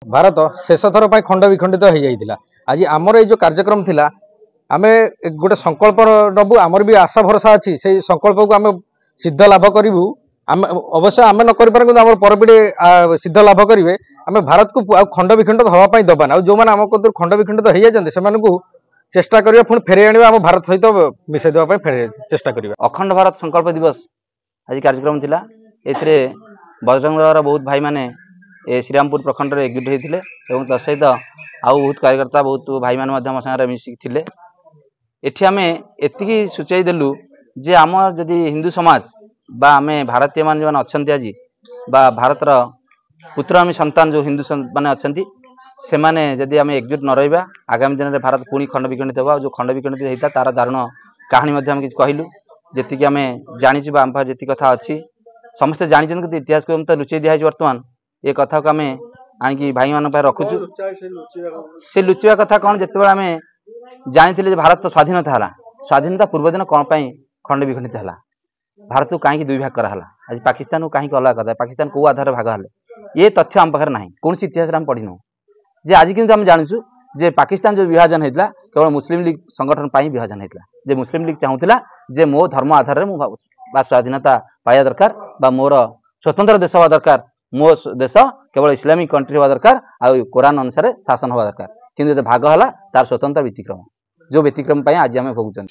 भारत शेष थर पर खंड विखंडित हो जाइए। आज आमर जो कार्यक्रम थिला आमे गोटे संकल्प नबू आमर भी आशा भरसा अच्छी से संकल्प को आम सिद्ध लाभ करूँ। अवश्य आम न कर परपीढ़ी सिद्ध लाभ करेंगे। आम भारत को खंड विखंडित हाँपाई दबाना जो मैंने आम खंड विखंडित हो जाती से चेष्टा करिया पुणी फेरे आनिबा आम भारत सहित मिसाई देबा फेरे चेष्टा करिया। अखंड भारत संकल्प दिवस आज कार्यक्रम थिला। एथिरे बजरंग दलर बहुत भाई माने श्रीरामपुर प्रखंड रे एकजुट होते और तत्सहित आउ बहुत कार्यकर्ता बहुत भाई माने मध्यम संगे मिसिक एठी आमे एतिकी सूचाई देलु जे आम जदि हिंदू समाज बा आमे भारतीय मान जो अच्छे आज बा भारतर पुत्रमी संतान जो हिंदू माने अच्छे से माने जदि आमे एकजुट न रहिबा आगामी दिन में भारत पुणी खंड विखंडित होगा। जो खंड विखंडित होता तार दारुण कहानी आम कि कहलु जी आम जानी आम जी कथा अच्छी समस्ते जानते इतिहास को तो लुचई दिखाई बर्तमान ये कथा को आम आणिकी भाई मान रखुचु से लुचिया कथा कौन जिते आम जानी भारत स्वाधीनता है स्वाधीनता पूर्व दिन कौन खंड विखंडित है भारत को कहीं दुई भाग कराला आज पाकिस्तान को कहीं अलग कर पाकिस्तान कौ आधार भाग है ये तथ्य आम पाखे ना कौन इतिहास आम पढ़िनु जे आज किंतु आम जानूँ जे पाकिस्तान जो विभाजन होता केवल मुस्लिम लीग संगठन पर विभाजन होता जे मुस्लिम लीग चाहूला जे मो धर्म आधार में स्वाधीनता पाया दरकार बा मोर स्वतंत्र देश हवा दरकार मो देश केवल इस्लामिक कंट्री हवा दरकार आ कुरान अनुसार शासन हवा दरकार किंतु भाग है तार स्वतंत्र व्यतिक्रम जो व्यतिक्रम आज आम भोगुं।